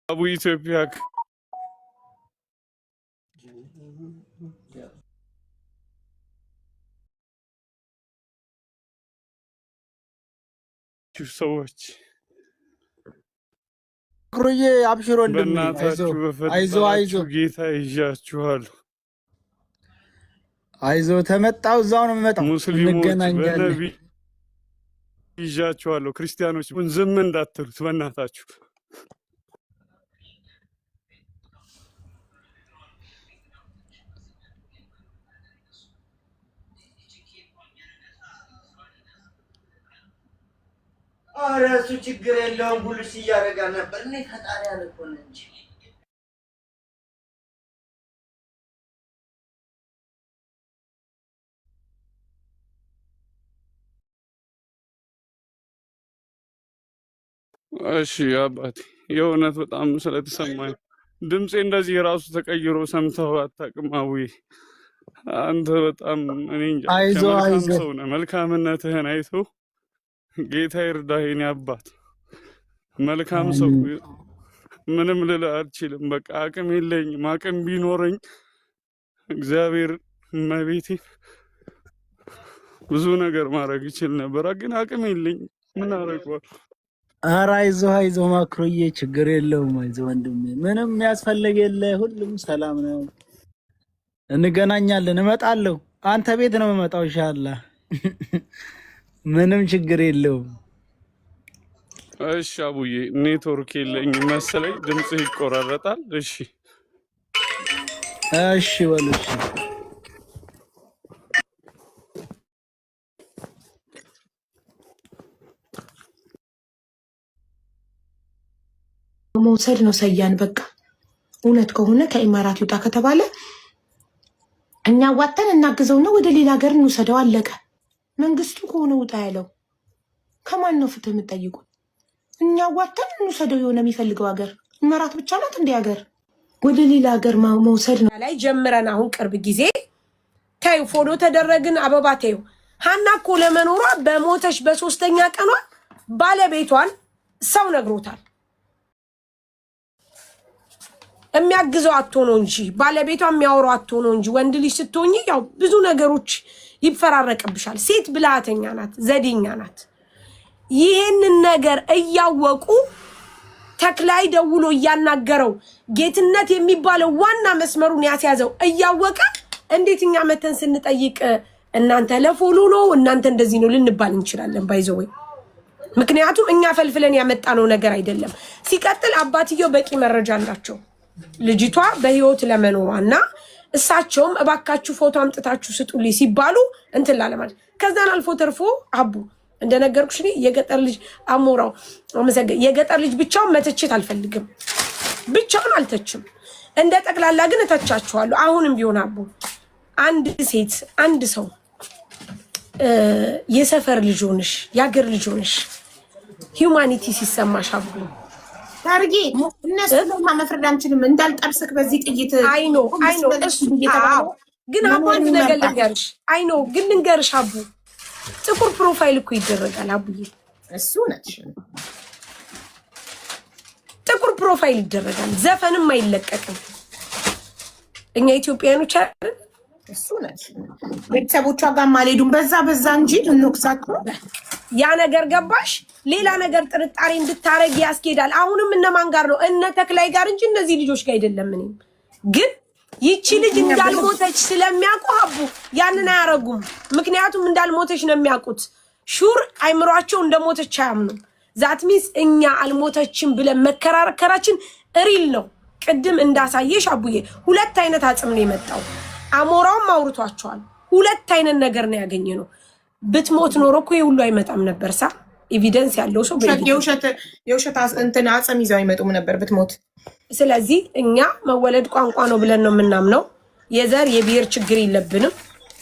አቡ ኢትዮጵያ ሰዎች ክሩዬ አብሽሮ እንደምን አይዞ ጌታ ይዣችኋል። አይዞ ተመጣው እዛው ነው የምመጣው። ሙስሊሞች በነብይ ይዣችኋለሁ። ክርስቲያኖች ዝም እንዳትሉት በእናታችሁ። አራሱ ችግር የለውም ሁሉስ እያረጋ ነበር። እኔ ፈጣሪ አልኩኝ እንጂ እሺ አባቴ የእውነት በጣም ስለተሰማኝ ድምጼ እንደዚህ ራሱ ተቀይሮ ሰምተው አታውቅም። አቡዬ አንተ በጣም እኔ እንጃ መልካም ሰው ነህ። መልካምነትህን አይቶ ጌታ ይርዳህ የኔ አባት። መልካም ሰው ምንም ልልህ አልችልም። በቃ አቅም የለኝም። አቅም ቢኖረኝ እግዚአብሔር መቤቴ ብዙ ነገር ማድረግ ይችል ነበር፣ ግን አቅም የለኝም። ምን አደርገዋለሁ? ኧረ አይዞህ ማክሮዬ ችግር የለውም። አይዞህ ወንድሜ ምንም የሚያስፈልግ የለ፣ ሁሉም ሰላም ነው። እንገናኛለን፣ እመጣለሁ። አንተ ቤት ነው የምመጣው ኢንሻአላህ። ምንም ችግር የለውም። እሺ አቡዬ ኔትወርክ የለኝም መሰለኝ፣ ድምጽህ ይቆራረጣል። እሺ በሉሽ። መውሰድ ነው ሰያን። በቃ እውነት ከሆነ ከኢማራት ይውጣ ከተባለ እኛ ዋተን እናግዘውና ወደ ሌላ ሀገር እንውሰደው። አለቀ። መንግስቱ ከሆነ ውጣ ያለው ከማን ነው ፍትህ የምትጠይቁት? እኛ ዋተን እንውሰደው የሆነ የሚፈልገው ሀገር። ኢማራት ብቻ ናት እንደ ሀገር። ወደ ሌላ ሀገር መውሰድ ነው ላይ ጀምረን አሁን ቅርብ ጊዜ ታዩ ፎሎ ተደረግን። አበባ ታዩ ሀና እኮ ለመኖሯ በሞተች በሶስተኛ ቀኗ ባለቤቷን ሰው ነግሮታል። የሚያግዘው አጥቶ ነው እንጂ ባለቤቷ የሚያወራው አጥቶ ነው እንጂ። ወንድ ልጅ ስትሆኚ ያው ብዙ ነገሮች ይፈራረቅብሻል። ሴት ብልሃተኛ ናት፣ ዘዴኛ ናት። ይሄንን ነገር እያወቁ ተክላይ ደውሎ እያናገረው ጌትነት የሚባለው ዋና መስመሩን ያስያዘው እያወቀ እንዴት እኛ መተን ስንጠይቅ እናንተ ለፎሎ ነው እናንተ እንደዚህ ነው ልንባል እንችላለን? ባይዘው ምክንያቱም እኛ ፈልፍለን ያመጣነው ነገር አይደለም። ሲቀጥል አባትየው በቂ መረጃ አላቸው ልጅቷ በህይወት ለመኖሯና እሳቸውም እባካችሁ ፎቶ አምጥታችሁ ስጡልኝ ሲባሉ እንትን ላለማለት ከዛን አልፎ ተርፎ አቡ እንደነገርኩሽ የገጠር ልጅ አሞራው የገጠር ልጅ ብቻውን መተቸት አልፈልግም። ብቻውን አልተችም። እንደ ጠቅላላ ግን እተቻችኋለሁ። አሁንም ቢሆን አቡ አንድ ሴት አንድ ሰው የሰፈር ልጅ ሆነሽ ያገር ልጅ ሆነሽ ሂዩማኒቲ ሲሰማሽ አቡ ታርጌ እነሱ ለማ መፍረድ አንችልም። እንዳልጠርስክ በዚህ ጥይት አይኖ እሱ እየተባለ ግን አቡ አንድ ነገር ልንገርሽ። አይኖ ግን ልንገርሽ አቡ ጥቁር ፕሮፋይል እኮ ይደረጋል አቡዬ። እሱ ነች ጥቁር ፕሮፋይል ይደረጋል። ዘፈንም አይለቀቅም። እኛ ኢትዮጵያኖች አይደል? እሱ ነች ቤተሰቦቿ ጋር ማልሄዱም በዛ እንጂ እንወቅሳቸው ያ ነገር ገባሽ? ሌላ ነገር ጥርጣሬ እንድታረግ ያስኬዳል። አሁንም እነማን ጋር ነው? እነ ተክላይ ጋር እንጂ እነዚህ ልጆች ጋር አይደለም። እኔም ግን ይቺ ልጅ እንዳልሞተች ስለሚያውቁ አቡ ያንን አያረጉም። ምክንያቱም እንዳልሞተች ነው የሚያውቁት። ሹር አይምሯቸው እንደሞተች አያምኑም። ዛት ሚንስ እኛ አልሞተችም ብለን መከራከራችን ሪል ነው። ቅድም እንዳሳየሽ አቡዬ ሁለት አይነት አጽም ነው የመጣው። አሞራውም አውርቷቸዋል። ሁለት አይነት ነገር ነው ያገኘነው። ብትሞት ኖሮ እኮ ሁሉ አይመጣም ነበር። ኤቪደንስ ያለው ሰው የውሸት እንትን አጽም ይዘው አይመጡም ነበር ብትሞት። ስለዚህ እኛ መወለድ ቋንቋ ነው ብለን ነው የምናምነው። የዘር የብሔር ችግር የለብንም።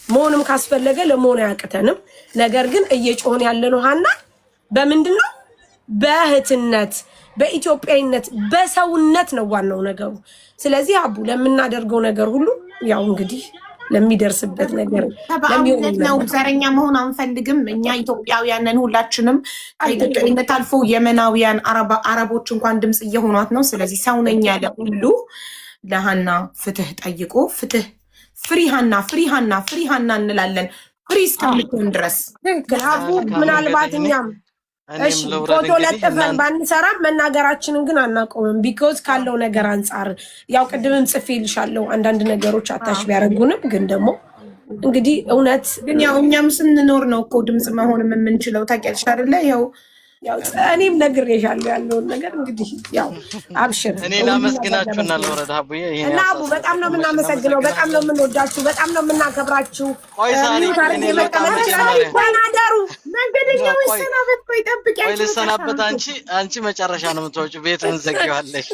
መሆንም ካስፈለገ ለመሆን አያቅተንም። ነገር ግን እየጮህን ያለነው ሀና በምንድን ነው? በእህትነት፣ በኢትዮጵያዊነት፣ በሰውነት ነው ዋናው ነገሩ። ስለዚህ አቡ ለምናደርገው ነገር ሁሉ ያው እንግዲህ ለሚደርስበት ነገር ተባብነት ነው። ዘረኛ መሆን አንፈልግም። እኛ ኢትዮጵያውያንን ሁላችንም ከኢትዮጵያዊነት አልፎ የመናውያን አረቦች እንኳን ድምፅ እየሆኗት ነው። ስለዚህ ሰው ነኝ ያለ ሁሉ ለሃና ፍትህ ጠይቆ ፍትህ ፍሪ ሃና እንላለን። ፍሪ እስከምትሆን ድረስ ግላቡ ምናልባት እኛም እሺ ፎቶ ለጥፈን ባንሰራ መናገራችንን ግን አናቆምም። ቢኮዝ ካለው ነገር አንፃር ያው ቅድምም ጽፌልሻለሁ አንዳንድ ነገሮች አታሽ ቢያረጉንም ግን ደግሞ እንግዲህ እውነት ግን ያው እኛም ስንኖር ነው እኮ ድምፅ መሆን የምንችለው። ታውቂያለሽ አይደለ? ያው እኔም ነግሬሻለሁ ያለውን ነገር እንግዲህ ያው አብሽር። እኔ ላመስግናችሁና ለወረዳ አቡዬ እና አቡ በጣም ነው የምናመሰግነው፣ በጣም ነው የምንወዳችሁ፣ በጣም ነው የምናከብራችሁ። ተናገሩ መንገደኛው ይሰናበት። ቆይ ጠብቂያችሁ። ወይ ልሰናበት። አንቺ መጨረሻ ነው የምትወጪው፣ ቤቱን ዘግይዋለሽ።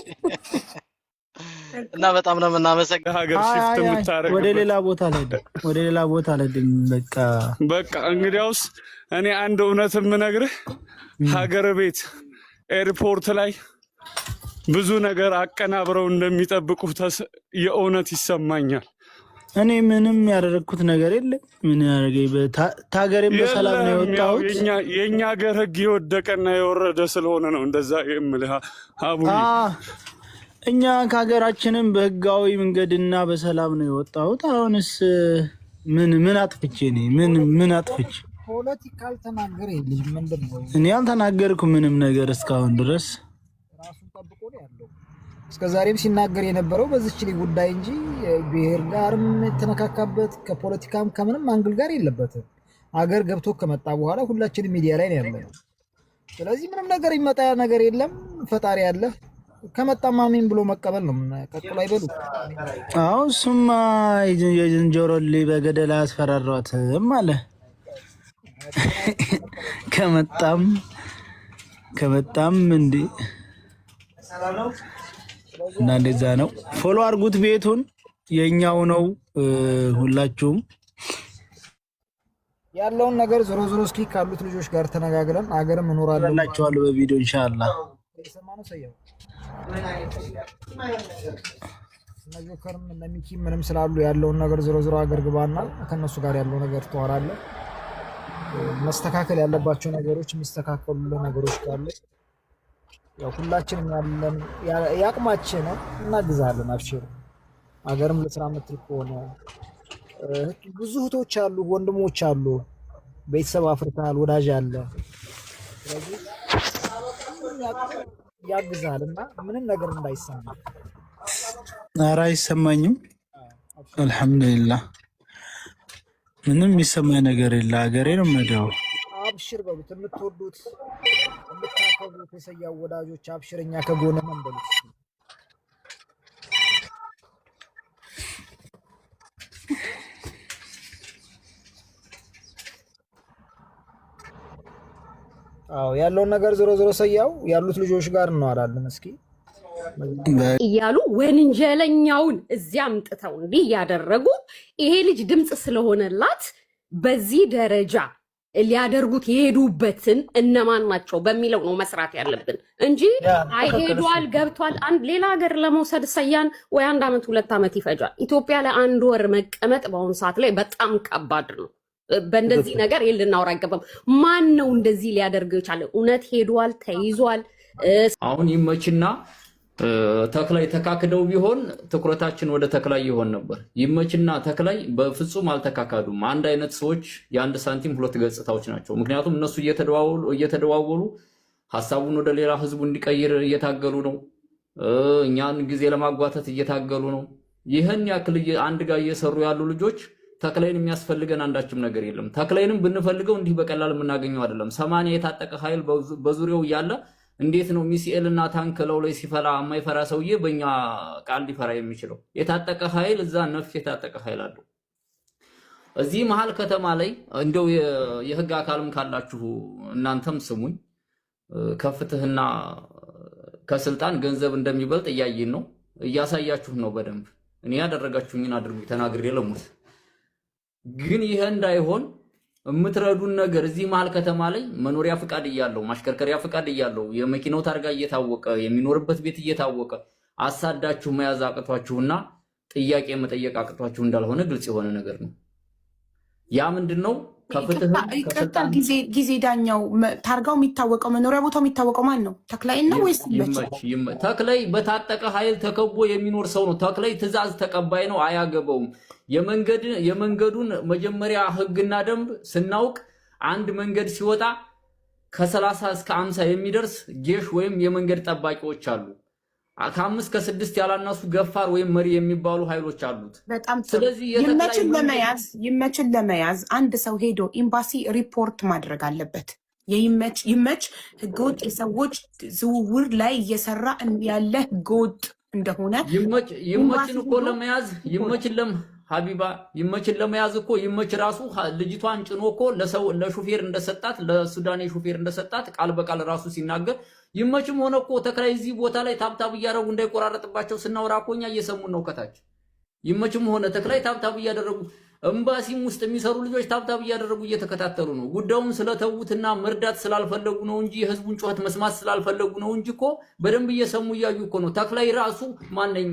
እና በጣም ነው የምናመሰግነው። ሀገር ሽፍት የምታረግ ወደ ሌላ ቦታ አልሄድም። በቃ እንግዲያውስ እኔ አንድ እውነት የምነግርህ ሀገር ቤት ኤርፖርት ላይ ብዙ ነገር አቀናብረው እንደሚጠብቁ የእውነት ይሰማኛል። እኔ ምንም ያደረግኩት ነገር የለም። ምን ያደረገኝ ታገሬም በሰላም ነው የወጣሁት። የኛ ሀገር ህግ የወደቀና የወረደ ስለሆነ ነው እንደዛ የምልህ አቡ። እኛ ከሀገራችንም በህጋዊ መንገድና በሰላም ነው የወጣሁት። አሁንስ ምን አጥፍቼ ነኝ? ምን አጥፍቼ? ፖለቲካል ተናገር ልጅ ምንድነው? እኔ አልተናገርኩም ምንም ነገር እስካሁን ድረስ። ራሱን ጠብቆ ነው ያለው። እስከዛሬም ሲናገር የነበረው በዚች ላይ ጉዳይ እንጂ ብሔር ጋርም የተነካካበት ከፖለቲካም ከምንም አንግል ጋር የለበትም። አገር ገብቶ ከመጣ በኋላ ሁላችንም ሚዲያ ላይ ነው ያለው። ስለዚህ ምንም ነገር ይመጣ ነገር የለም። ፈጣሪ ያለ ከመጣማ ምን ብሎ መቀበል ነው። ቀጥሎ አይበሉ። አዎ እሱማ የዝንጀሮ ልጅ በገደል አያስፈራሯትም አለ። ከመጣም እንዴ እና እንደዛ ነው። ፎሎ አድርጉት፣ ቤቱን የኛው ነው። ሁላችሁም ያለውን ነገር ዞሮ እስኪ ካሉት ልጆች ጋር ተነጋግረን አገርም እንኖራለን እላችኋለሁ በቪዲዮ ኢንሻአላህ። የሰማነው ሰየው ጆከርም እና ሚኪ ምንም ስላሉ ያለውን ነገር ዞሮ አገር ግባና ከነሱ ጋር ያለው ነገር ተዋራለህ። መስተካከል ያለባቸው ነገሮች የሚስተካከሉ ነገሮች ካሉ ያው ሁላችንም ያለን ያቅማችን እናግዛለን። አብሽር አገርም ለስራ መጥል ከሆነ ብዙ እህቶች አሉ፣ ወንድሞች አሉ፣ ቤተሰብ አፍርተሃል፣ ወዳጅ አለ። ስለዚህ ያግዛልና ምንም ነገር እንዳይሰማ። ኧረ አይሰማኝም። አልሐምዱሊላህ ምንም የሚሰማኝ ነገር የለ። ሀገሬ ነው የምሄደው። አብሽር በሉት፣ የምትወዱት የምታከብሩት የሰያው ወዳጆች አብሽረኛ ከጎነ ነን በሉት። አዎ ያለውን ነገር ዞሮ ሰያው ያሉት ልጆች ጋር እንዋላለን። እስኪ እያሉ ወንጀለኛውን እዚያ አምጥተው እንዲህ ያደረጉ ይሄ ልጅ ድምፅ ስለሆነላት በዚህ ደረጃ ሊያደርጉት የሄዱበትን እነማን ናቸው በሚለው ነው መስራት ያለብን እንጂ አይሄዷል ገብቷል። አንድ ሌላ ሀገር ለመውሰድ ሰያን ወይ 1 ዓመት 2 ዓመት ይፈጃል። ኢትዮጵያ ላይ 1 ወር መቀመጥ በአሁኑ ሰዓት ላይ በጣም ከባድ ነው። በእንደዚህ ነገር ልናወራ አይገባም። ማን ነው እንደዚህ ሊያደርገው የቻለ? እውነት ሄዷል፣ ተይዟል። አሁን ይመችና ተክላይ ተካክደው ቢሆን ትኩረታችን ወደ ተክላይ ይሆን ነበር። ይመችና ተክላይ በፍጹም አልተካካዱም። አንድ አይነት ሰዎች የአንድ ሳንቲም 2 ገጽታዎች ናቸው። ምክንያቱም እነሱ እየተደዋወሉ ሀሳቡን ወደ ሌላ ህዝቡ እንዲቀይር እየታገሉ ነው። እኛን ጊዜ ለማጓተት እየታገሉ ነው። ይህን ያክል አንድ ጋር እየሰሩ ያሉ ልጆች ተክላይን የሚያስፈልገን አንዳችም ነገር የለም። ተክላይንም ብንፈልገው እንዲህ በቀላል የምናገኘው አይደለም። 80 የታጠቀ ኃይል በዙሪያው እያለ እንዴት ነው ሚሳኤል እና ታንክ ለው ላይ ሲፈራ የማይፈራ ሰውዬ በእኛ ቃል ሊፈራ የሚችለው? የታጠቀ ኃይል እዛ ነፍስ የታጠቀ ኃይል አለው። እዚህ መሀል ከተማ ላይ እንደው የህግ አካልም ካላችሁ እናንተም ስሙኝ። ከፍትህና ከስልጣን ገንዘብ እንደሚበልጥ እያየን ነው፣ እያሳያችሁ ነው በደንብ። እኔ ያደረጋችሁኝን አድርጉ ተናግሬ ለሙት። ግን ይሄ እንዳይሆን የምትረዱን ነገር እዚህ መሀል ከተማ ላይ መኖሪያ ፍቃድ እያለው ማሽከርከሪያ ፍቃድ እያለው የመኪናው ታርጋ እየታወቀ የሚኖርበት ቤት እየታወቀ አሳዳችሁ መያዝ አቅቷችሁና ጥያቄ መጠየቅ አቅቷችሁ እንዳልሆነ ግልጽ የሆነ ነገር ነው። ያ ምንድነው? ከፍትህ ከስልጣን ጊዜ ዳኛው ታርጋው የሚታወቀው መኖሪያ ቦታው የሚታወቀው ማን ነው? ተክላይ ነው ወይስ ተክላይ በታጠቀ ኃይል ተከቦ የሚኖር ሰው ነው። ተክላይ ትዕዛዝ ተቀባይ ነው፣ አያገባውም። የመንገዱን መጀመሪያ ህግና ደንብ ስናውቅ አንድ መንገድ ሲወጣ ከ30 እስከ 50 የሚደርስ ጌሽ ወይም የመንገድ ጠባቂዎች አሉ። ከ5 እስከ 6 ያላነሱ ገፋር ወይም መሪ የሚባሉ ኃይሎች አሉት። በጣም ስለዚህ ይመችን ለመያዝ አንድ ሰው ሄዶ ኤምባሲ ሪፖርት ማድረግ አለበት። ይመች ህገወጥ የሰዎች ዝውውር ላይ እየሰራ ያለ ህገወጥ እንደሆነ ይመችን እኮ ለመያዝ ሀቢባ ይመችን ለመያዝ እኮ ይመች ራሱ ልጅቷን ጭኖ እኮ ለሹፌር እንደሰጣት ለሱዳኔ ሹፌር እንደሰጣት ቃል በቃል ራሱ ሲናገር ይመችም ሆነ እኮ ተክላይ እዚህ ቦታ ላይ ታብታብ እያደረጉ እንዳይቆራረጥባቸው ስናወራ እኮ እኛ እየሰሙን ነው ከታች። ይመችም ሆነ ተክላይ ታብታብ እያደረጉ ኤምባሲም ውስጥ የሚሰሩ ልጆች ታብታብ እያደረጉ እየተከታተሉ ነው። ጉዳዩን ስለተዉትና መርዳት ስላልፈለጉ ነው እንጂ የህዝቡን ጩኸት መስማት ስላልፈለጉ ነው እንጂ እኮ በደንብ እየሰሙ እያዩ እኮ ነው። ተክላይ ራሱ ማነኝ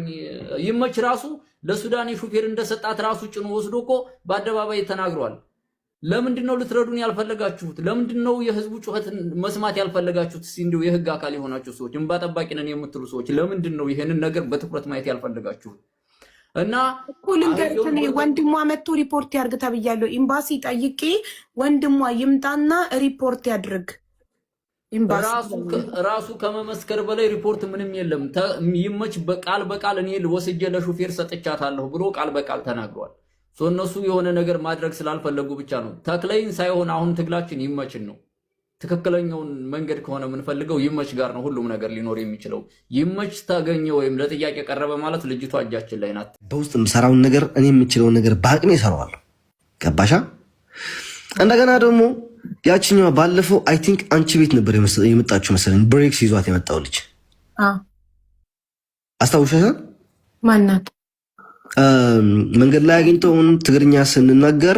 ይመች ራሱ ለሱዳኔ ሹፌር እንደሰጣት ራሱ ጭኖ ወስዶ እኮ በአደባባይ ተናግሯል። ለምንድነው ልትረዱን ያልፈለጋችሁት? ለምንድነው የህዝቡ ጩኸት መስማት ያልፈለጋችሁት? እንዲሁ የህግ አካል የሆናችሁ ሰዎች እንባ ጠባቂ ነን የምትሉ ሰዎች ለምንድነው ይሄንን ነገር በትኩረት ማየት ያልፈለጋችሁት? እና ልንገርህ ወንድሟ መጥቶ ሪፖርት ያድርግ ተብያለሁ። ኤምባሲ ጠይቄ ወንድሟ ይምጣና ሪፖርት ያድርግ። ራሱ ከመመስከር በላይ ሪፖርት ምንም የለም። ይመች በቃል በቃል እኔ ወስጄ ለሹፌር ሰጥቻታለሁ ብሎ ቃል በቃል ተናግሯል። እነሱ የሆነ ነገር ማድረግ ስላልፈለጉ ብቻ ነው። ተክለይን ሳይሆን አሁን ትግላችን ይመችን ነው። ትክክለኛውን መንገድ ከሆነ የምንፈልገው ይመች ጋር ነው ሁሉም ነገር ሊኖር የሚችለው። ይመች ታገኘ ወይም ለጥያቄ ቀረበ ማለት ልጅቷ እጃችን ላይ ናት። በውስጥ የምሰራውን ነገር እኔ የምችለውን ነገር በአቅሜ እሰራዋለሁ። ገባሻ? እንደገና ደግሞ ያችኛዋ ባለፈው አይ ቲንክ አንቺ ቤት ነበር የመጣችሁ መሰለኝ። ብሬክስ ይዟት የመጣው ልጅ አስታውሻሻል? ማናት? መንገድ ላይ አግኝተውን ትግርኛ ስንናገር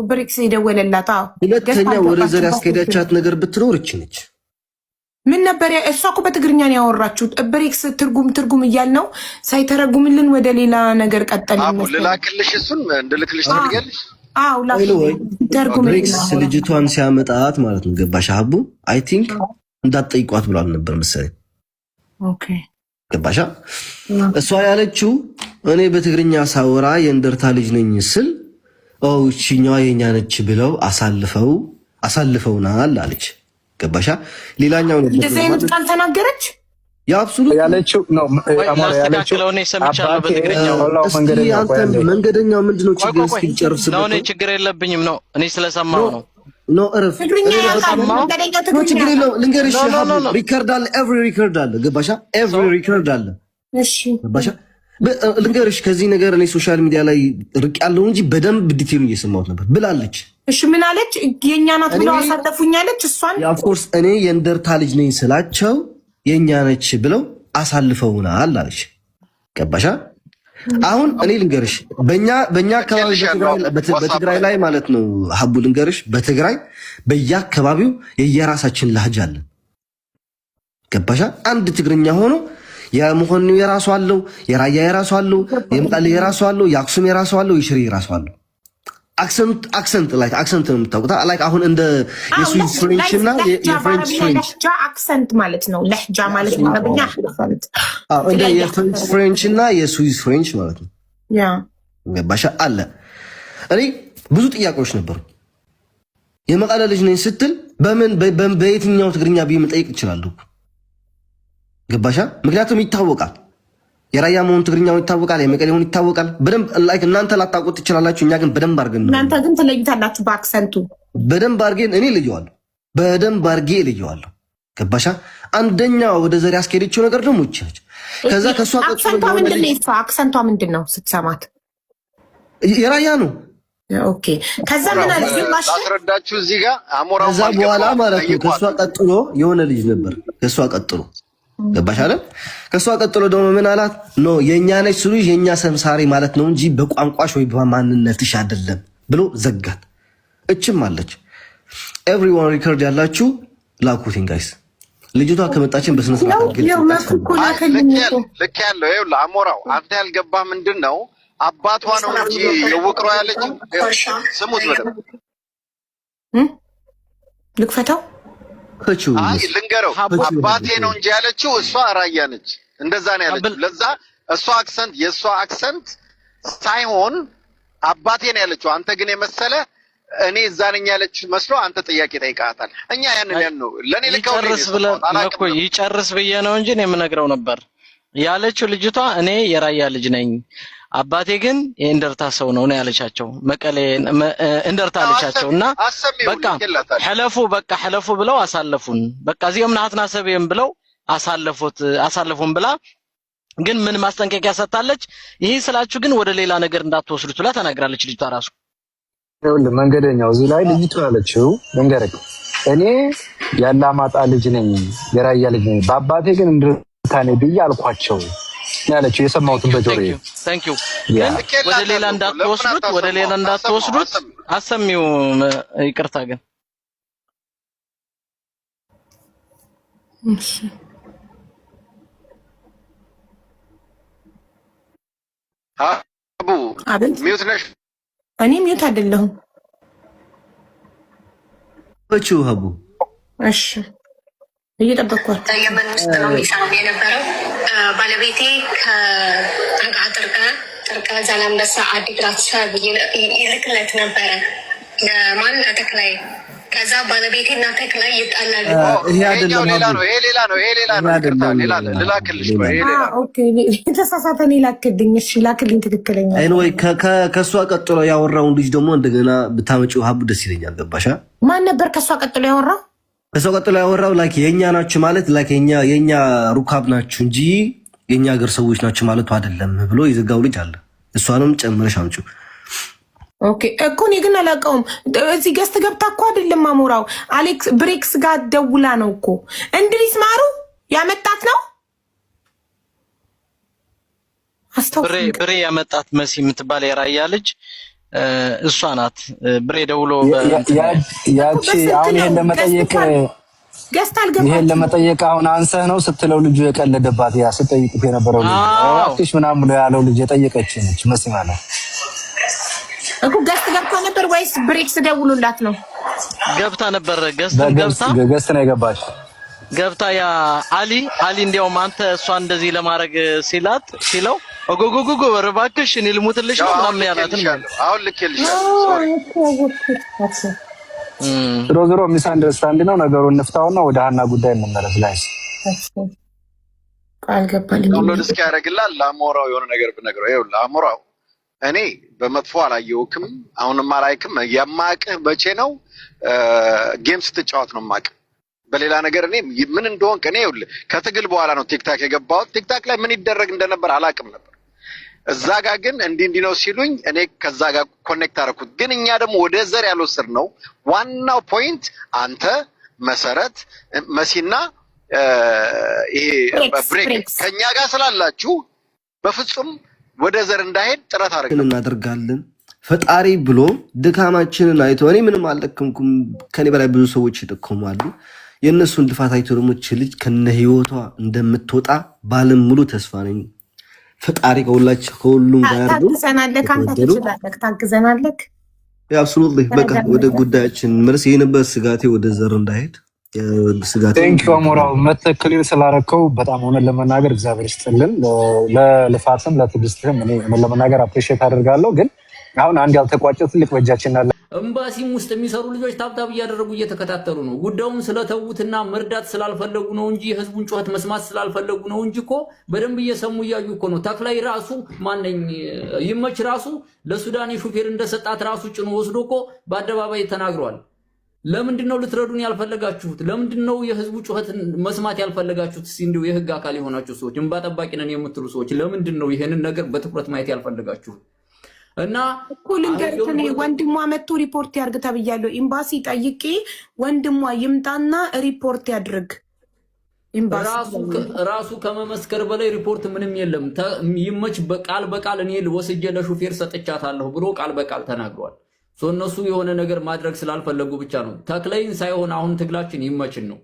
ብሬክስ የደወለላት ሁለተኛ ወደ ዘር ያስኬዳቻት ነገር ብትኖር እቺ ነች። ምን ነበር እሷ እኮ በትግርኛ ነው ያወራችሁት። ብሬክስ ትርጉም እያል ነው ሳይተረጉምልን ወደ ሌላ ነገር ቀጠልን። ልላክልሽ፣ እሱን እንድልክልሽ ትፈልጊያለሽ? ብሬክስ ልጅቷን ሲያመጣት ማለት ነው። ገባሽ ሀቡ? አይ ቲንክ እንዳትጠይቋት ብሏል ነበር መሰለኝ። ኦኬ ገባሻ? እሷ ያለችው እኔ በትግርኛ ሳወራ የእንደርታ ልጅ ነኝ ስል እቺኛዋ የኛ ነች ብለው አሳልፈውናል አለች። ገባሻ? ሌላኛው ነው እንደዚህ አይነት ቃል ተናገረች። ያብሱሉት ያለችው ነው ያለችው ነው። እኔ ሰምቻለሁ በትግርኛው። እስኪ አንተ መንገደኛው ምንድነው ችግር? እስኪ ጨርስበት ነው። እኔ ችግር የለብኝም ነው። እኔ ስለሰማው ነው። ኖ እረፍ። ችግር የለውም። ልንገርሽ ሪከርድ አለ፣ ኤቭሪ ሪከርድ አለ። ገባሻ? ኤቭሪ ሪከርድ አለ። እሺ ገባሻ? ልንገርሽ ከዚህ ነገር እኔ ሶሻል ሚዲያ ላይ ርቅ ያለው እንጂ በደንብ ዲቴሉን እየሰማሁት ነበር ብላለች። እሺ ምን አለች? የኛ ናት ብለው አሳለፉኛለች። እሷን ኦፍ ኮርስ እኔ የእንደርታ ልጅ ነኝ ስላቸው የኛ ነች ብለው አሳልፈውናል አለች። ገባሻ? አሁን እኔ ልንገርሽ በእኛ አካባቢ በትግራይ ላይ ማለት ነው ሀቡ ልንገርሽ፣ በትግራይ በየአካባቢው የየራሳችን ላህጅ አለ። ገባሻ? አንድ ትግርኛ ሆኖ የመሆኑ የራሱ አለው፣ የራያ የራሱ አለው፣ የመቀሌ የራሱ አለው፣ የአክሱም የራሱ አለው፣ የሽሬ የራሱ አለው። አክሰንት ነው የምታውቁት። ላይክ አሁን እንደ የስዊስ ፍሬንች እና የፍሬንች ፍሬንች አክሰንት ማለት ነው። ለህጃ ማለት ነው። አረብኛ አክሰንት እንደ የፍሬንች ፍሬንች እና የስዊስ ፍሬንች ማለት ነው። ያ ገባሻ? አለ። እኔ ብዙ ጥያቄዎች ነበሩ። የመቀለ ልጅ ነኝ ስትል በየትኛው ትግርኛ ብዬ መጠየቅ እችላለሁ። ገባሻ? ምክንያቱም ይታወቃል። የራያ መሆኑ ትግርኛው ይታወቃል፣ የመቀሌ መሆኑ ይታወቃል። በደንብ ላይክ እናንተ ላታውቁት ትችላላችሁ፣ እኛ ግን በደንብ አድርገን እናንተ ግን ትለዩታላችሁ በአክሰንቱ። በደንብ አድርገን እኔ ልየዋለሁ፣ በደንብ አድርጌ ልየዋለሁ። ገባሻ? አንደኛ ወደ ዘር ያስኬደችው ነገር ደግሞ ይችላል። ከዛ ከሷ አክሰንቷ ምንድነው? ይፋ አክሰንቷ ምንድነው? ስትሰማት የራያ ነው። ኦኬ ከዛ ምን አለ ዝማሽ አስረዳችሁ እዚህ ጋር አሞራው ከዛ በኋላ ማለት ነው ከሷ ቀጥሎ የሆነ ልጅ ነበር ከሷ ቀጥሎ። ገባሽ አይደል? ከሷ ቀጥሎ ደግሞ ምን አላት? ኖ የኛ ነች ስሉ የኛ ሰምሳሪ ማለት ነው እንጂ በቋንቋሽ ወይ በማንነትሽ አይደለም ብሎ ዘጋት። እችም አለች። ኤቭሪዋን ሪከርድ ያላችሁ ላኩቲን ጋይስ። ልጅቷ ከመጣችን በስነ ስርዓት ልክ ያለው ይኸውልህ አሞራው አንተ ያልገባህ ምንድን ነው አባቷ ነው እንጂ የውቅሮ ያለችው ስሙት በደምብ ልክፈታው አይ ልንገረው አባቴ ነው እንጂ ያለችው እሷ ራያ ነች እንደዛ ነው ያለችው ለዛ እሷ አክሰንት የእሷ አክሰንት ሳይሆን አባቴ ነው ያለችው አንተ ግን የመሰለ እኔ እዛ ነኝ ያለችው መስሎ አንተ ጥያቄ ጠይቃታል እኛ ያንን ነው ለኔ ልከው እኮ ይጨርስ ብዬ ነው እንጂ እኔ የምነግረው ነበር ያለችው ልጅቷ እኔ የራያ ልጅ ነኝ አባቴ ግን የእንደርታ ሰው ነው ያለቻቸው መቀሌ እንደርታ አለቻቸውና በቃ ሐለፉ ብለው አሳለፉን በቃ እዚህም ናትና ሰበየም ብለው አሳለፉን ብላ ግን ምን ማስጠንቀቂያ ሰጣለች ይሄ ስላችሁ ግን ወደ ሌላ ነገር እንዳትወስዱት ብላ ተናግራለች ልጅቷ ራሱ ይኸውልህ መንገደኛው እዚህ ላይ ልጅቷ ያለችው መንገረክ እኔ ያላማጣ ልጅ ነኝ የራያ ልጅ ነኝ በአባቴ ግን እንደርታ ነኝ ብዬ አልኳቸው ያለችው የሰማሁትን በጆሮዬ ታንክ ዩ ወደ ሌላ እንዳትወስዱት አሰሚው ይቅርታ ግን እሺ አቡ ሚውት ነሽ እኔ ሚውት አይደለሁም እቺ ሀቡ እሺ እየጠበቅኳት የመን ውስጥ ነው የሚሰራው የነበረው ባለቤቴ ከጥርቀ ዛላምበሳ አዲግራት ሰብ ይልክለት ነበረ ለማን ተክላይ ከዛ ባለቤቴና ተክላይ ይጣላሉ ይሄ አይደለም ይሄ ሌላ ነው ልላክልሽ ነው ይሄ ሌላ ኦኬ ተሳሳተኝ ላክልኝ እሺ ላክልኝ ትክክለኛ ኤኒዌይ ከሷ ቀጥሎ ያወራውን ልጅ ደግሞ እንደገና ብታመጪው ሀቡ ደስ ይለኛል ገባሻ ማን ነበር ከሷ ቀጥሎ ያወራው ከሷ ቀጥሎ ያወራው ላኪ የኛ ናችሁ ማለት ላኪ የኛ ሩካብ ናችሁ እንጂ የኛ ሀገር ሰዎች ናችሁ ማለቱ አይደለም ብሎ የዘጋው ልጅ አለ እሷንም ጨምረሽ አምጪው ኦኬ እኮ እኔ ግን አላውቀውም እዚህ ገስት ገብታ እኮ አይደለም አሞራው አሌክስ ብሬክስ ጋር ደውላ ነው እኮ እንድሪስ ማሩ ያመጣት ነው ብሬ ያመጣት መሲ የምትባል የራያ ልጅ እሷ ናት ብሬ ደውሎ ያቺ አሁን ይሄን ለመጠየቅ አሁን አንሰህ ነው ስትለው ልጁ የቀለደባት ያ ስትጠይቁት የነበረው ልጅ አክሽ ምናምን ብሎ ያለው ልጅ የጠየቀች ነች መሲ ማለት እኮ ገስት ገብታ ነበር ወይስ ብሬክስ ደውሎላት ነው ገብታ ነበር ገስት ነው የገባች ገብታ ያ አሊ እንዲያውም አንተ እሷ እንደዚህ ለማድረግ ሲለው ኦጎጎጎጎ ወረባክሽ እኔ ልሙትልሽ ነው ምናምን ያላትን አሁን ልክልሻለሁ ዞሮ ሚስ አንደርስታንድ ነው ነገሩን እንፍታውና ወደ ሀና ጉዳይ እንመለስ ላይ ቃል ገባልኝ ዳውንሎድ እስኪያደርግልህ ለአሞራው የሆነ ነገር ብነግረው ይኸውልህ ለአሞራው እኔ በመጥፎ አላየሁክም አሁንም አላይክም የማቅህ መቼ ነው ጌም ስትጫወት ነው ማቅህ በሌላ ነገር እኔ ምን እንደሆንክ እኔ ይኸውልህ ከትግል በኋላ ነው ቲክታክ የገባሁት ቲክታክ ላይ ምን ይደረግ እንደነበር አላቅም ነበር እዛ ጋር ግን እንዲህ ነው ሲሉኝ እኔ ከዛ ጋር ኮኔክት አደረኩት ግን እኛ ደግሞ ወደ ዘር ያልወሰድነው ዋናው ፖይንት አንተ መሰረት መሲና ይሄ ብሬክ ከኛ ጋር ስላላችሁ በፍጹም ወደ ዘር እንዳይሄድ ጥረት እናደርጋለን ፈጣሪ ብሎ ድካማችንን አይቶ እኔ ምንም አልደከምኩም ከኔ በላይ ብዙ ሰዎች ይደከማሉ የነሱን ድፋት አይቶ ደግሞ ልጅ ከነ ህይወቷ እንደምትወጣ ባለም ሙሉ ተስፋ ነኝ ፈጣሪ ከሁሉም ጋር ነው ታግዘናለህ አንተ ትችላለህ ታግዘናለህ አብሶሉትሊ በቃ ወደ ጉዳያችን መልስ የነበረ ስጋቴ ወደ ዘር እንዳይሄድ ስጋቴ ቴንክ ዩ አሞራው መተክሊል ስላረከው በጣም ሆነ ለመናገር እግዚአብሔር ይስጥልን ለልፋትም ለትግስትም እኔ ለመናገር አፕሪሺየት አደርጋለሁ ግን አሁን አንድ ያልተቋጨ ትልቅ በእጃችን አለ ኤምባሲም ውስጥ የሚሰሩ ልጆች ታብታብ እያደረጉ እየተከታተሉ ነው ጉዳዩን ስለተውትና መርዳት ስላልፈለጉ ነው እንጂ ህዝቡን ጩኸት መስማት ስላልፈለጉ ነው እንጂ እኮ በደንብ እየሰሙ እያዩ እኮ ነው ተክላይ ራሱ ማንነኝ ይመች ራሱ ለሱዳን ሹፌር እንደሰጣት ራሱ ጭኖ ወስዶ እኮ በአደባባይ ተናግሯል ለምንድነው ልትረዱን ያልፈለጋችሁት ለምንድነው የህዝቡ ጩኸት መስማት ያልፈለጋችሁት እንዴው የህግ አካል የሆናችሁ ሰዎች እንባ ጠባቂ ነን የምትሉ ሰዎች ለምንድነው ይሄንን ነገር በትኩረት ማየት ያልፈለጋችሁት እና ኩልን ገርተኔ ወንድሟ መጥቶ ሪፖርት ያርግ ተብያለሁ ኤምባሲ ጠይቄ ወንድሟ ይምጣና ሪፖርት ያድርግ ኤምባሲ ራሱ ከመመስከር በላይ ሪፖርት ምንም የለም ይመች በቃል እኔ ወስጄ ለሹፌር ሰጥቻታለሁ ብሎ ቃል በቃል ተናግሯል እነሱ የሆነ ነገር ማድረግ ስላልፈለጉ ብቻ ነው ተክለይን ሳይሆን አሁን ትግላችን ይመችን ነው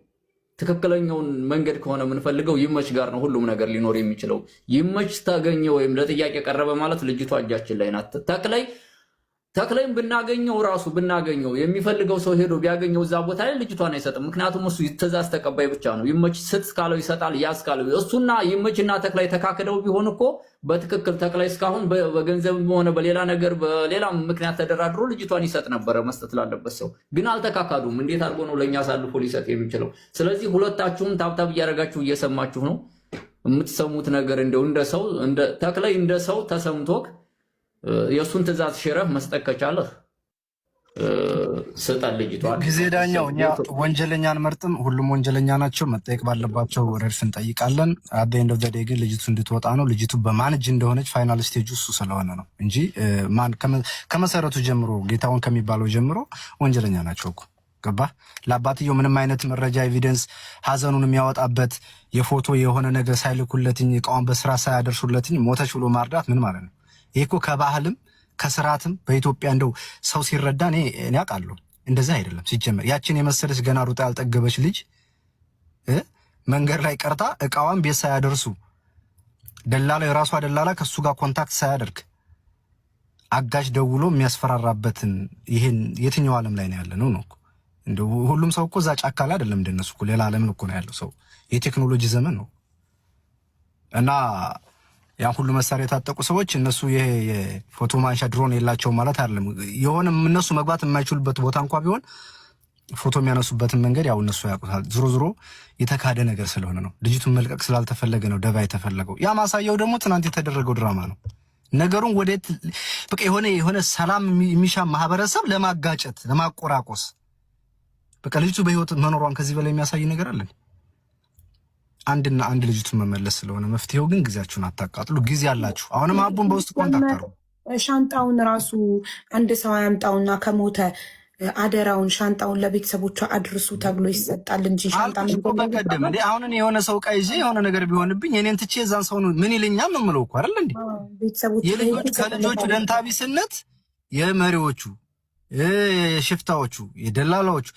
ትክክለኛውን መንገድ ከሆነ የምንፈልገው ይመች ጋር ነው ሁሉም ነገር ሊኖር የሚችለው። ይመች ታገኘ ወይም ለጥያቄ ቀረበ ማለት ልጅቷ እጃችን ላይ ናት። ተክለይም ብናገኘው የሚፈልገው ሰው ሄዶ ቢያገኘው እዛ ቦታ ላይ ልጅቷን አይሰጥም። ምክንያቱም እሱ ትእዛዝ ተቀባይ ብቻ ነው። ይመች ስጥ ካለው ይሰጣል፣ ያዝ ካለው እሱና ይመችና ተክላይ ተካክደው ቢሆን እኮ በትክክል ተክላይ እስካሁን በገንዘብ ሆነ በሌላ ነገር በሌላም ምክንያት ተደራድሮ ልጅቷን ይሰጥ ነበረ መስጠት ላለበት ሰው። ግን አልተካካዱም። እንዴት አድርጎ ነው ለኛ አሳልፎ ሊሰጥ የሚችለው? ስለዚህ ሁለታችሁም ታብታብ እያደረጋችሁ እየሰማችሁ ነው የምትሰሙት ነገር። እንደው እንደ ተክላይ እንደ ሰው ተሰምቶክ የሱን ትእዛዝ ሽረህ መስጠት ከቻለህ ስጣን ልጅቷን። ጊዜ ዳኛው እኛ ወንጀለኛን መርጥም፣ ሁሉም ወንጀለኛ ናቸው። መጠየቅ ባለባቸው ረድፍ እንጠይቃለን። አደ ኤንድ ኦፍ ዘ ዴይ ግን ልጅቱ እንድትወጣ ነው። ልጅቱ በማን እጅ እንደሆነች ፋይናል ስቴጅ እሱ ስለሆነ ነው እንጂ ማን ከመሰረቱ ጀምሮ ጌታውን ከሚባለው ጀምሮ ወንጀለኛ ናቸው እኮ ገባ። ለአባትየው ምንም አይነት መረጃ ኤቪደንስ ሀዘኑን የሚያወጣበት የፎቶ የሆነ ነገር ሳይልኩለትኝ እቃውን በስራ ሳያደርሱለትኝ ሞተች ብሎ ማርዳት ምን ማለት ነው? ይሄ እኮ ከባህልም ከስርዓትም በኢትዮጵያ እንደው ሰው ሲረዳ እኔ አውቃለሁ እንደዛ አይደለም ሲጀመር። ያችን የመሰለች ገና ሩጣ ያልጠገበች ልጅ መንገድ ላይ ቀርታ እቃዋን ቤት ሳያደርሱ ደላላ የራሷ ደላላ ከሱ ጋር ኮንታክት ሳያደርግ አጋዥ ደውሎ የሚያስፈራራበትን ይሄን የትኛው ዓለም ላይ ነው ያለ ነው ነው? እንደው ሁሉም ሰው እኮ እዛ ጫካ ላይ አይደለም እንደነሱ እኮ ሌላ ዓለም እኮ ነው ያለው ሰው። የቴክኖሎጂ ዘመን ነው እና ያን ሁሉ መሳሪያ የታጠቁ ሰዎች እነሱ ይሄ የፎቶ ማንሻ ድሮን የላቸው ማለት አይደለም። የሆነ እነሱ መግባት የማይችሉበት ቦታ እንኳን ቢሆን ፎቶ የሚያነሱበትን መንገድ ያው እነሱ ያውቁታል። ዞሮ የተካደ ነገር ስለሆነ ነው። ልጅቱን መልቀቅ ስላልተፈለገ ነው ደባ የተፈለገው። ያ ማሳያው ደግሞ ትናንት የተደረገው ድራማ ነው። ነገሩን ወዴት በቃ የሆነ ሰላም የሚሻ ማህበረሰብ ለማጋጨት ለማቆራቆስ በቃ ልጅቱ በህይወት መኖሯን ከዚህ በላይ የሚያሳይ ነገር አለ? አንድና አንድ ልጅቱን መመለስ ስለሆነ መፍትሄው። ግን ጊዜያችሁን አታቃጥሉ። ጊዜ አላችሁ። አሁንም አቡን በውስጥ ኮንታክት አድርጉ። ሻንጣውን ራሱ አንድ ሰው ያምጣውና ከሞተ አደራውን ሻንጣውን ለቤተሰቦቿ አድርሱ ተብሎ ይሰጣል እንጂ ሻንጣ በቀደም እንዴ አሁን የሆነ ሰው ዕቃ ይዤ የሆነ ነገር ቢሆንብኝ እኔን ትቼ እዛን ሰው ምን ይለኛል ነው የምለው እኮ አይደል እንዴ? የልጆቹ ከልጆቹ ደንታቢስነት የመሪዎቹ የሽፍታዎቹ የደላላዎቹ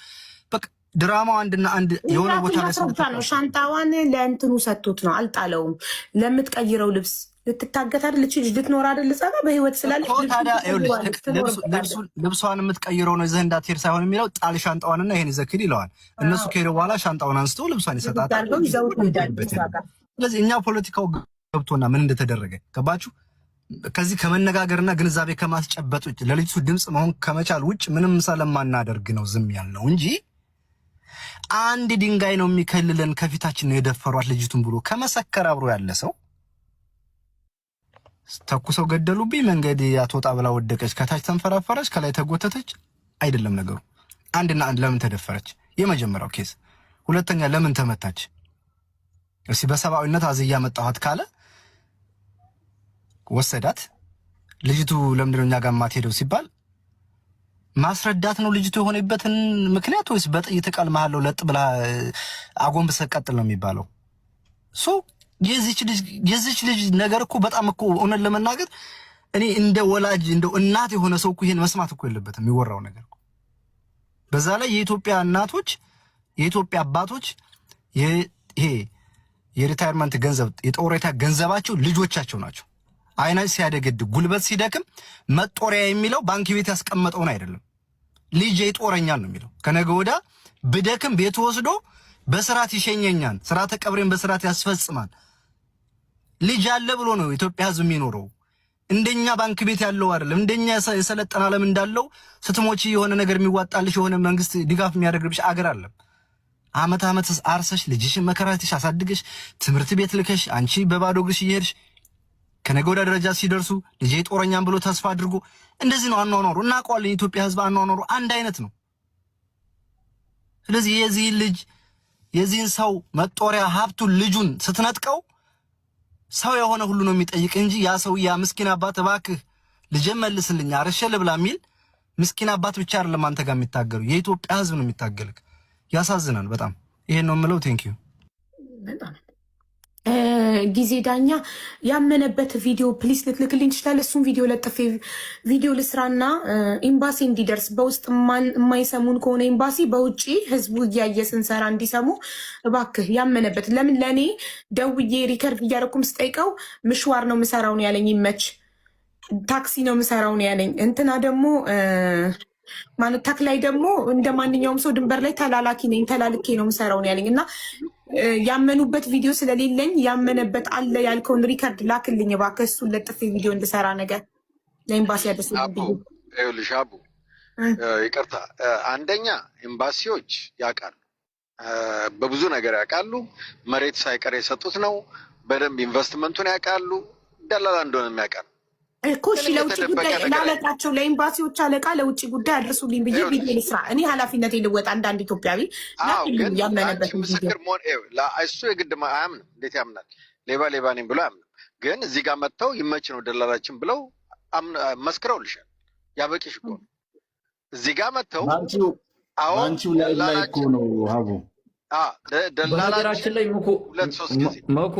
በቃ ድራማው አንድና አንድ የሆነ ቦታ ላይ ነው። ሻንጣዋን ለእንትኑ ሰጥቶት ነው አልጣለውም። ለምትቀይረው ልብስ ልትታገት አይደል? ልጅ ልትኖር አይደል? ጻጋ በህይወት ስላለች ልብሷን የምትቀይረው ነው። ዘንዳ ቴር ሳይሆን የሚለው ጣል ሻንጣዋንና ይሄን ዘክል ይለዋል። እነሱ ከሄደ በኋላ ሻንጣውን አንስተው ልብሷን ይሰጣታል። ስለዚህ እኛ ፖለቲካው ገብቶና ምን እንደተደረገ ገባችሁ? ከዚህ ከመነጋገርና ግንዛቤ ከማስጨበጥ ውጭ ለልጅቱ ድምጽ መሆን ከመቻል ውጭ ምንም ስለማናደርግ ነው ዝም ያልነው እንጂ አንድ ድንጋይ ነው የሚከልለን ከፊታችን ነው የደፈሯት ልጅቱን ብሎ ከመሰከር አብሮ ያለ ሰው ተኩሰው ገደሉብኝ፣ መንገድ አትወጣ ብላ ወደቀች፣ ከታች ተንፈራፈረች፣ ከላይ ተጎተተች አይደለም ነገሩ። አንድና አንድ ለምን ተደፈረች? የመጀመሪያው ኬዝ። ሁለተኛ ለምን ተመታች? እስኪ በሰብአዊነት አዝያ መጣኋት ካለ ወሰዳት። ልጅቱ ለምንድነው እኛ ጋር ማትሄደው ሲባል ማስረዳት ነው ልጅቱ የሆነበትን ምክንያት፣ ወይስ በጥይት ቃል መሃለው ለጥ ብላ አጎንብሰ ቀጥል ነው የሚባለው? የዚች ልጅ ነገር እኮ በጣም እኮ እውነት ለመናገር እኔ እንደ ወላጅ እንደ እናት የሆነ ሰው እኮ ይሄን መስማት እኮ የለበትም የሚወራው ነገር እኮ። በዛ ላይ የኢትዮጵያ እናቶች የኢትዮጵያ አባቶች ይሄ የሪታየርመንት ገንዘብ የጦሬታ ገንዘባቸው ልጆቻቸው ናቸው። አይናች ሲያደገድ ጉልበት ሲደክም መጦሪያ የሚለው ባንክ ቤት ያስቀመጠውን አይደለም፣ ልጅ ይጦረኛል ነው የሚለው። ከነገ ወዲያ ብደክም ቤት ወስዶ በስርዓት ይሸኘኛል፣ ስርዓተ ቀብሬን በስርዓት ያስፈጽማል። ልጅ አለ ብሎ ነው ኢትዮጵያ ሕዝብ የሚኖረው። እንደኛ ባንክ ቤት ያለው አይደለም። እንደኛ የሰለጠነ ዓለም እንዳለው ስትሞቺ የሆነ ነገር የሚዋጣልሽ የሆነ መንግስት ድጋፍ የሚያደርግልሽ አገር አለ። አመት አርሰሽ ልጅሽን መከራትሽ አሳድገሽ ትምህርት ቤት ልከሽ አንቺ በባዶ እግርሽ እየሄድሽ ከነገ ወዲያ ደረጃ ሲደርሱ ልጄ ጦረኛም ብሎ ተስፋ አድርጎ እንደዚህ ነው አኗኗሩ። እናውቀዋለን። የኢትዮጵያ ሕዝብ አኗኗሩ አንድ አይነት ነው። ስለዚህ የዚህን ሰው መጦሪያ ሀብቱን ልጁን ስትነጥቀው ሰው የሆነ ሁሉ ነው የሚጠይቅ እንጂ ያ ሰው ያ ምስኪን አባት እባክህ ልጄን መልስልኝ አርሼ ልብላ የሚል ምስኪን አባት ብቻ አይደለም አንተ ጋር የሚታገሉ የኢትዮጵያ ሕዝብ ነው የሚታገልክ። ያሳዝናል በጣም። ይሄን ነው የምለው። ቴንክ ዩ። ጊዜ ዳኛ ያመነበት ቪዲዮ ፕሊስ ልትልክልኝ ትችላለህ? እሱን ቪዲዮ ለጥፌ ቪዲዮ ልስራና ኤምባሲ እንዲደርስ በውስጥ የማይሰሙን ከሆነ ኤምባሲ በውጪ ህዝቡ እያየ ስንሰራ እንዲሰሙ እባክህ ያመነበት። ለምን ለእኔ ደውዬ ሪከርድ እያደረኩም ስጠይቀው ምሽዋር ነው ምሰራው ነው ያለኝ። ይመች ታክሲ ነው ምሰራው ነው ያለኝ። እንትና ደግሞ ማለት ተክላይ ደግሞ እንደ ማንኛውም ሰው ድንበር ላይ ተላላኪ ነኝ ተላልኬ ነው ምሰራው ነው ያለኝ። እና ያመኑበት ቪዲዮ ስለሌለኝ ያመነበት አለ ያልከውን ሪከርድ ላክልኝ እባክህ። እሱን ለጥፌ ቪዲዮ እንድሰራ ነገር ለኤምባሲ ያደርሱልኝ። ይኸውልሽ አቡ ይቅርታ፣ አንደኛ ኤምባሲዎች ያውቃሉ፣ በብዙ ነገር ያውቃሉ። መሬት ሳይቀር የሰጡት ነው። በደንብ ኢንቨስትመንቱን ያውቃሉ። ደላላ እንደሆነ ያውቃሉ እኮ። እሺ ለውጭ ጉዳይ ላለቃቸው ለኤምባሲዎች አለቃ ለውጭ ጉዳይ አድርሱልኝ ብዬ ቪዲዮ ልስራ። እኔ ኃላፊነት ልወጣ አንዳንድ ኢትዮጵያዊ ያመነበት ምስክር መሆን እሱ የግድ አያምንም። እንዴት ያምናል? ሌባ ነኝ ብሎ አያምንም። ግን እዚህ ጋር መጥተው ይመች ነው ደላላችን ብለው መስክረውልሻል። ያበቂሽ እኮ እዚህ ጋር መጥተው አንቺው ላይ እኮ ነው ሀቡ በነገራችን ላይ መኩ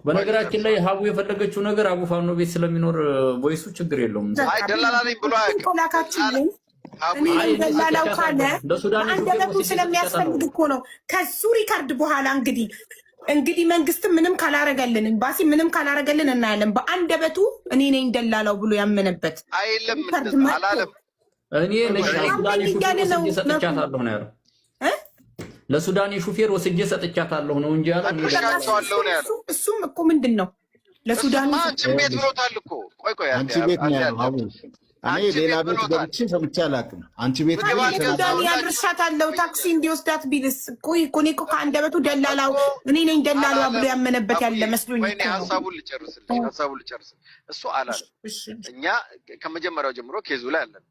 በነገራችን ላይ ሀቡ የፈለገችው ነገር አቡ ፋኖ ቤት ስለሚኖር ቮይሱ ችግር የለውም። አይ ደላላ ነኝ ብሎ ላካችልኝ እኔ ደላላው ካለ አንደበቱ ስለሚያስፈልግ እኮ ነው። ከሱ ሪካርድ በኋላ እንግዲህ መንግስት ምንም ካላረገልን ኤምባሲ ምንም ካላረገልን እናያለን። በአንደበቱ እኔ ነኝ ደላላው ብሎ ያመነበት አይልም አላለም። እኔ ሰጥቻታለሁ ነው ያለው። ለሱዳኒ ሹፌር ወስጄ ሰጥቻታለሁ ነው እንጂ ያለው። እሱም እኮ ምንድን ነው ለሱዳኒ አንቺ ቤት ብሎታል እኮ። ቆይ አንቺ ቤት ነው ያለው ሀቡ። እኔ ሌላ ቤት ገብቼ ሰምቼ አላውቅም። አንቺ ቤት ሱዳኒ ያድርሻታለሁ ታክሲ እንዲወስዳት ቢልስ እኮ እኔ እኮ ከአንደበቱ ደላላው እኔ ነኝ ደላላው ብሎ ያመነበት ያለ መስሎኝ እኮ ነው። ሀሳቡን ልጨርስ። እሱ አላለም። እኛ ከመጀመሪያው ጀምሮ ኬዙ ላይ አለን።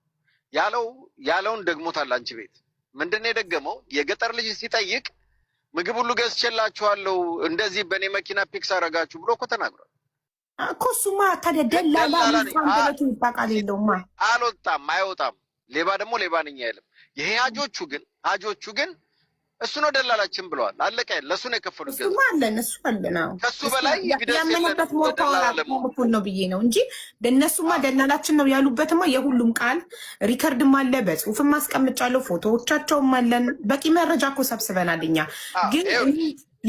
ያለውን ደግሞታል። አንቺ ቤት ምንድን ነው የደገመው? የገጠር ልጅ ሲጠይቅ ምግብ ሁሉ ገዝቼላችኋለሁ እንደዚህ በእኔ መኪና ፒክስ አረጋችሁ ብሎ እኮ ተናግሯል እኮ። እሱማ ታዲያ ደላላ አንደበቱ ይባቃል የለውማ። አይወጣም። ሌባ ደግሞ ሌባ ነኝ አይልም። ይሄ ሀጆቹ ግን እሱ ነው ደላላችን ብለዋል። አለቀ። ለሱ ነው የከፈሉት። እሱ አለን ከሱ በላይ ያመነበት ሞታው ነው ብዬ ነው እንጂ እነሱማ ደላላችን ነው ያሉበትማ የሁሉም ቃል ሪከርድም አለ፣ በጽሁፍም አስቀምጫለሁ፣ ፎቶዎቻቸውም አለን። በቂ መረጃ እኮ ሰብስበናል እኛ። ግን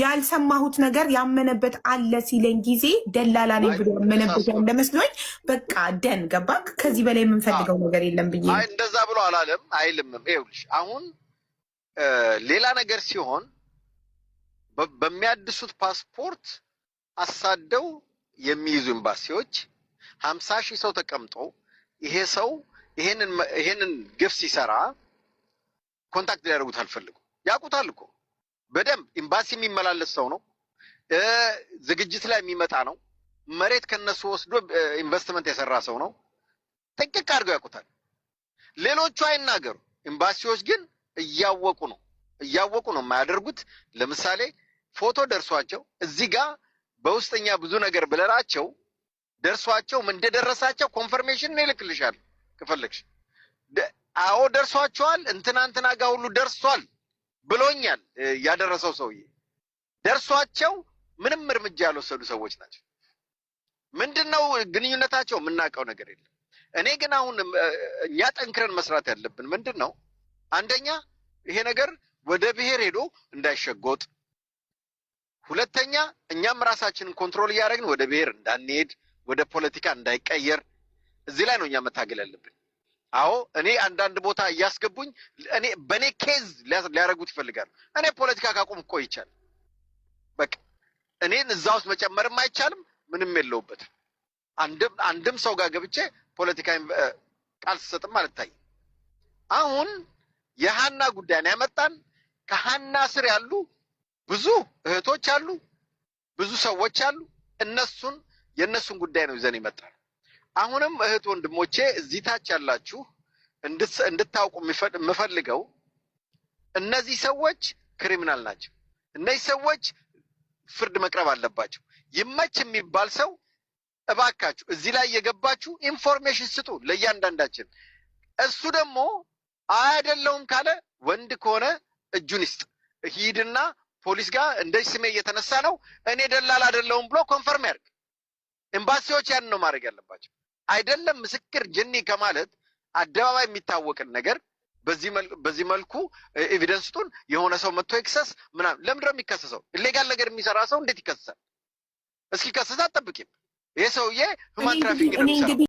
ያልሰማሁት ነገር ያመነበት አለ ሲለኝ ጊዜ ደላላ ነኝ ብሎ ያመነበት ያለ መስሎኝ በቃ ደን ገባክ። ከዚህ በላይ የምንፈልገው ነገር የለም ብዬ እንደዛ ብሎ አላለም አይልም። ይኸውልሽ አሁን ሌላ ነገር ሲሆን በሚያድሱት ፓስፖርት አሳደው የሚይዙ ኤምባሲዎች 50,000 ሰው ተቀምጦ ይሄ ሰው ይሄንን ግፍ ሲሰራ ኮንታክት ሊያደርጉት አልፈልጉ። ያውቁታል እኮ በደንብ ኤምባሲ የሚመላለስ ሰው ነው። ዝግጅት ላይ የሚመጣ ነው። መሬት ከነሱ ወስዶ ኢንቨስትመንት የሰራ ሰው ነው። ጥንቅቅ አድርገው ያውቁታል። ሌሎቹ አይናገሩ። ኤምባሲዎች ግን እያወቁ ነው የማያደርጉት። ለምሳሌ ፎቶ ደርሷቸው እዚህ ጋር በውስጠኛ ብዙ ነገር ብለናቸው ደርሷቸው ምን እንደደረሳቸው ኮንፈርሜሽን ነው ይልክልሻል ከፈለግሽ። አዎ ደርሷቸዋል፣ እንትና ጋር ሁሉ ደርሷል ብሎኛል ያደረሰው ሰውዬ። ደርሷቸው ምንም እርምጃ ያልወሰዱ ሰዎች ናቸው። ምንድነው ግንኙነታቸው? የምናውቀው ነገር የለም። እኔ ግን አሁን እኛ ጠንክረን መስራት ያለብን ምንድነው? አንደኛ ይሄ ነገር ወደ ብሔር ሄዶ እንዳይሸጎጥ፣ ሁለተኛ እኛም ራሳችንን ኮንትሮል እያደረግን ወደ ብሔር እንዳንሄድ፣ ወደ ፖለቲካ እንዳይቀየር እዚህ ላይ ነው እኛ መታገል ያለብን። አዎ እኔ አንዳንድ ቦታ እያስገቡኝ በኔ ኬዝ ሊያደርጉት ይፈልጋሉ። እኔ ፖለቲካ ካቆም ቆይቻል። በቃ እኔን እዛ ውስጥ መጨመርም አይቻልም፣ ምንም የለውበትም። አንድም ሰው ጋር ገብቼ ፖለቲካ ቃል ስሰጥም አልታይም። አሁን የሃና ጉዳይን ያመጣን ከሃና ስር ያሉ ብዙ እህቶች አሉ፣ ብዙ ሰዎች አሉ። የእነሱን ጉዳይ ነው ይዘን ይመጣል። አሁንም እህት ወንድሞቼ እዚህ ታች ያላችሁ እንድታውቁ የምፈልገው እነዚህ ሰዎች ክሪሚናል ናቸው። እነዚህ ሰዎች ፍርድ መቅረብ አለባቸው። ይመች የሚባል ሰው እባካችሁ እዚህ ላይ የገባችሁ ኢንፎርሜሽን ስጡ ለእያንዳንዳችን። እሱ ደግሞ አይደለሁም ካለ ወንድ ከሆነ እጁን ይስጥ፣ ሂድና ፖሊስ ጋር እንደዚህ ስሜ እየተነሳ ነው እኔ ደላላ አይደለሁም ብሎ ኮንፈርም ያርግ። ኤምባሲዎች ያን ነው ማድረግ ያለባቸው። አይደለም ምስክር ጅኒ ከማለት አደባባይ የሚታወቅን ነገር በዚህ መልኩ ኤቪደንስ ጡን የሆነ ሰው መጥቶ ይክሰስ ምናምን። ለምንድን ነው የሚከሰሰው? ኢሌጋል ነገር የሚሰራ ሰው እንዴት ይከሰሳል? እስኪ ከሰሳ አትጠብቂም። ይሄ ሰውዬ ሁማን ትራፊኪንግ ነው የሚሰራው።